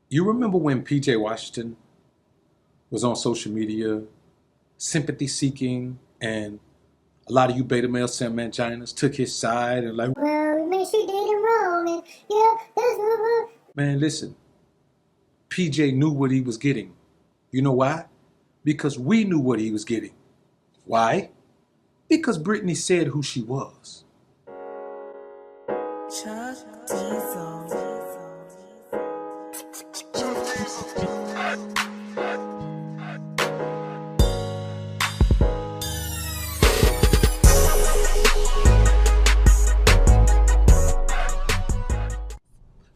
You remember when PJ Washington was on social media, sympathy seeking, and a lot of you beta male manginas took his side and like, well, man, she did it wrong, and yeah, that's man, listen, PJ knew what he was getting. You know why? Because we knew what he was getting. Why? Because Brittany said who she was.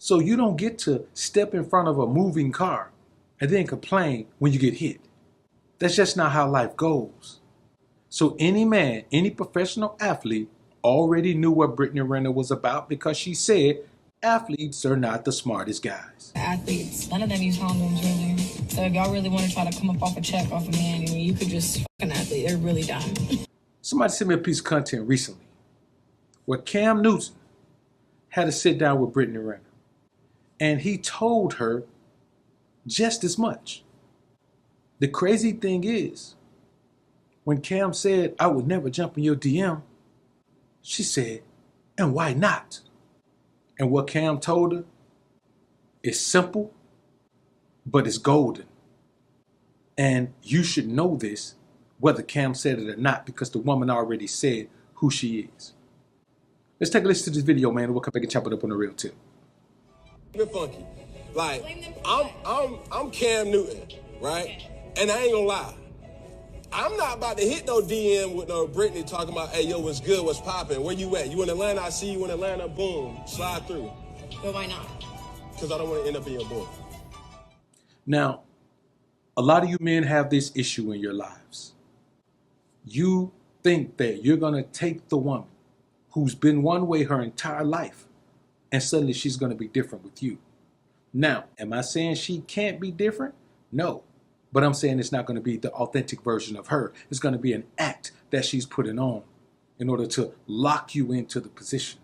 So you don't get to step in front of a moving car and then complain when you get hit. That's just not how life goes. So any man, any professional athlete already knew what Brittany Renner was about because she said athletes are not the smartest guys. Athletes, none of them use condoms really. So if y'all really want to try to come up off a check off a man, you could just fuck an athlete. They're really dumb. Somebody sent me a piece of content recently where Cam Newton had to sit down with Brittany Renner. And he told her just as much. The crazy thing is, when Cam said, I would never jump in your DM, she said, and why not? And what Cam told her is simple, but it's golden. And you should know this, whether Cam said it or not, because the woman already said who she is. Let's take a listen to this video, man, and we'll come back and chop it up on the real tip. Funky. Like, I'm Cam Newton, right? And I ain't gonna lie. I'm not about to hit no DM with no Brittany talking about, hey, yo, what's good, what's popping, where you at? You in Atlanta? I see you in Atlanta, boom, slide through. But why not? Because I don't want to end up in your book. Now, a lot of you men have this issue in your lives. You think that you're gonna take the woman who's been one way her entire life and suddenly she's going to be different with you. Now, am I saying she can't be different? No. But I'm saying it's not going to be the authentic version of her. It's going to be an act that she's putting on in order to lock you into the position.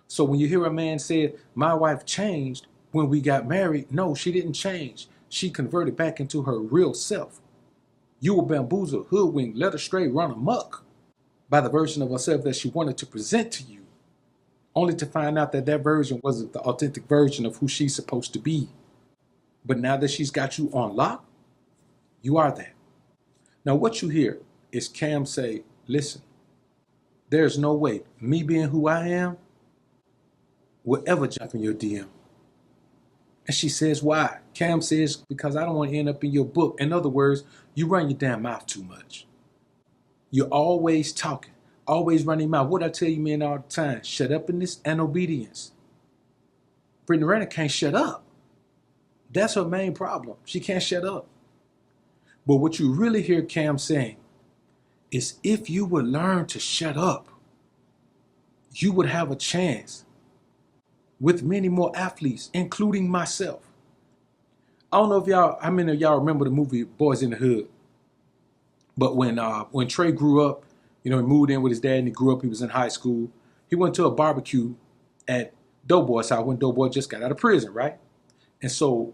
So when you hear a man say, my wife changed when we got married, no, she didn't change. She converted back into her real self. You were bamboozled, hoodwinked, led astray, run amok by the version of herself that she wanted to present to you, only to find out that that version wasn't the authentic version of who she's supposed to be. But now that she's got you on lock, you are that. Now what you hear is Cam say, listen, there's no way me being who I am will ever jump in your DM. And she says, why? Cam says, because I don't want to end up in your book. In other words, you run your damn mouth too much. You're always talking. Always running mouth. What I tell you, men, all the time, shut up in this and obedience. Brittany Renner can't shut up. That's her main problem. She can't shut up. But what you really hear Cam saying is if you would learn to shut up, you would have a chance with many more athletes, including myself. I don't know if how many of y'all remember the movie Boys in the Hood. But when Trey grew up, he moved in with his dad and he grew up, he was in high school. He went to a barbecue at Doughboy's house when Doughboy just got out of prison, right? And so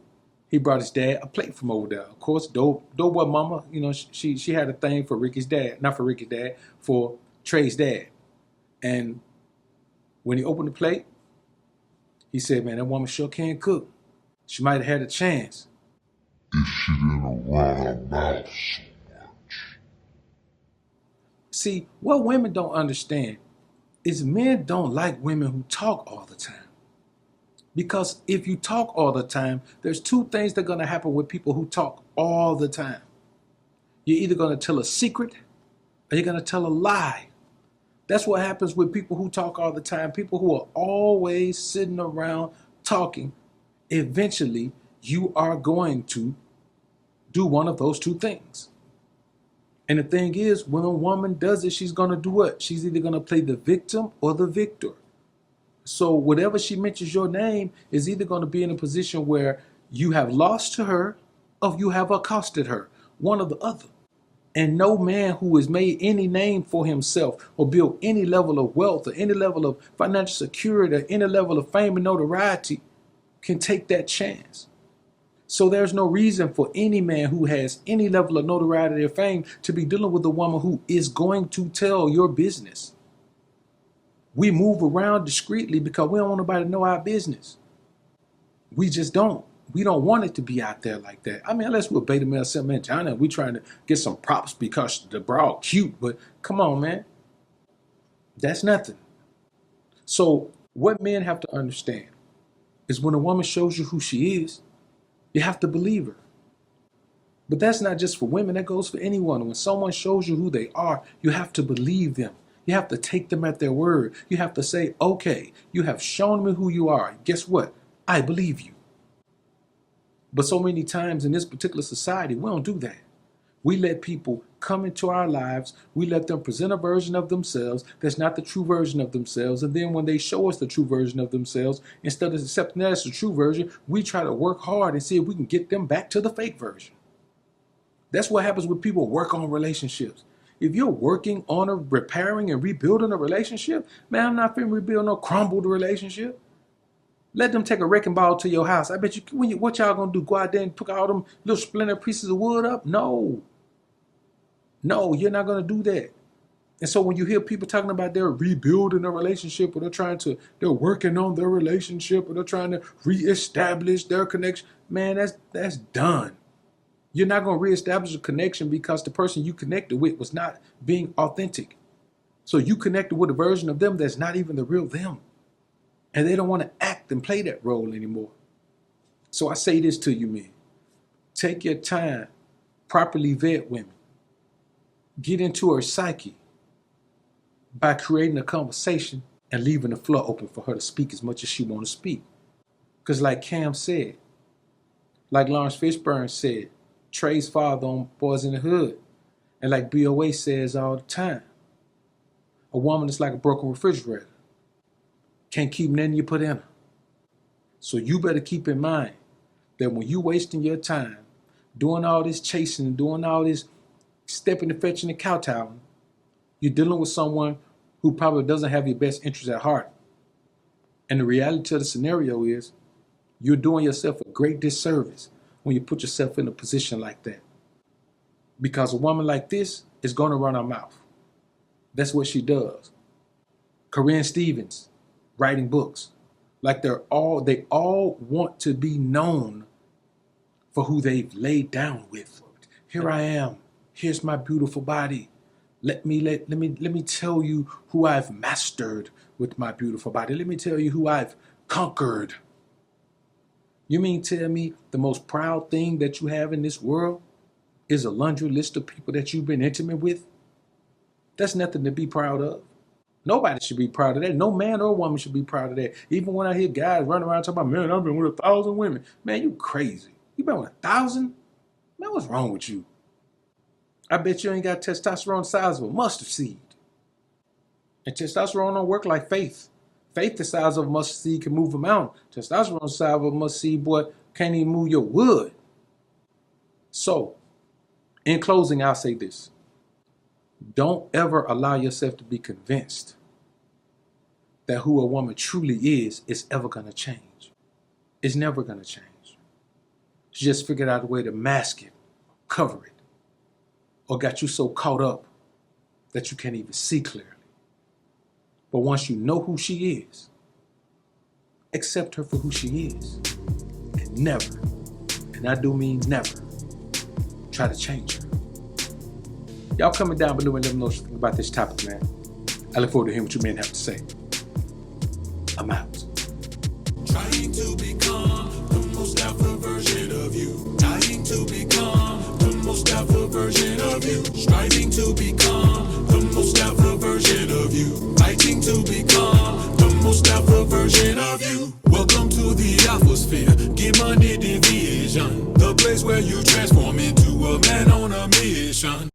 he brought his dad a plate from over there. Of course, Doughboy mama, she had a thing for Ricky's dad, not for Ricky's dad, for Trey's dad. And when he opened the plate, he said, man, that woman sure can cook. She might have had a chance. If she didn't run her mouth so much. See, what women don't understand is men don't like women who talk all the time. Because if you talk all the time, there's two things that are going to happen with people who talk all the time. You're either going to tell a secret or you're going to tell a lie. That's what happens with people who talk all the time. People who are always sitting around talking. Eventually, you are going to do one of those two things. And the thing is, when a woman does it, she's going to do what? She's either going to play the victim or the victor. So whatever she mentions your name is either going to be in a position where you have lost to her or you have accosted her, one or the other. And no man who has made any name for himself or built any level of wealth or any level of financial security or any level of fame and notoriety can take that chance. So there's no reason for any man who has any level of notoriety or fame to be dealing with a woman who is going to tell your business. We move around discreetly because we don't want nobody to know our business. We just don't. We don't want it to be out there like that. I mean, unless we're beta male sentimental, we're trying to get some props because the bra cute, but come on, man. That's nothing. So what men have to understand is when a woman shows you who she is, you have to believe her. But that's not just for women, that goes for anyone. When someone shows you who they are, you have to believe them. You have to take them at their word. You have to say, okay, you have shown me who you are. Guess what? I believe you. But so many times in this particular society, we don't do that. We let people come into our lives. We let them present a version of themselves that's not the true version of themselves. And then when they show us the true version of themselves, instead of accepting that as the true version, we try to work hard and see if we can get them back to the fake version. That's what happens when people work on relationships. If you're working on repairing and rebuilding a relationship, man, I'm not finna rebuild no crumbled relationship. Let them take a wrecking ball to your house. I bet you, what y'all gonna do? Go out there and pick all them little splinter pieces of wood up? No, you're not gonna do that. And so when you hear people talking about they're rebuilding a relationship, or they're working on their relationship, or they're trying to reestablish their connection, man, that's done. You're not gonna reestablish a connection because the person you connected with was not being authentic. So you connected with a version of them that's not even the real them. And they don't want to act and play that role anymore. So I say this to you, men. Take your time, properly vet women. Get into her psyche by creating a conversation and leaving the floor open for her to speak as much as she want to speak. Because like Cam said, like Lawrence Fishburne said, Trey's father on Boys in the Hood, and like BOA says all the time, a woman is like a broken refrigerator. Can't keep nothing you put in her. So you better keep in mind that when you wasting your time doing all this chasing, doing all this stepping and fetching and kowtowing, you're dealing with someone who probably doesn't have your best interest at heart. And the reality of the scenario is you're doing yourself a great disservice when you put yourself in a position like that. Because a woman like this is going to run her mouth. That's what she does. Corinne Stevens, writing books. Like they all want to be known for who they've laid down with. Here I am. Here's my beautiful body. Let me tell you who I've mastered with my beautiful body. Let me tell you who I've conquered. You mean tell me the most proud thing that you have in this world is a laundry list of people that you've been intimate with? That's nothing to be proud of. Nobody should be proud of that. No man or woman should be proud of that. Even when I hear guys running around talking about, man, I've been with 1,000 women. Man, you crazy. You been with 1,000? Man, what's wrong with you? I bet you ain't got testosterone the size of a mustard seed. And testosterone don't work like faith. Faith the size of a mustard seed can move a mountain. Testosterone the size of a mustard seed, boy, can't even move your wood. So, in closing, I'll say this. Don't ever allow yourself to be convinced that who a woman truly is ever going to change. It's never going to change. She just figured out a way to mask it, cover it, or got you so caught up that you can't even see clearly. But once you know who she is, accept her for who she is. And never, and I do mean never, try to change her. Y'all comment down below and let me know what you think about this topic, man. I look forward to hearing what you men have to say. I'm out. Trying to become the most alpha version of you. Trying to become the most alpha version of you. Striving to become the most alpha version of you. Fighting to become the most alpha version of you. Welcome to the alphasphere. Get money division. The place where you transform into a man on a mission.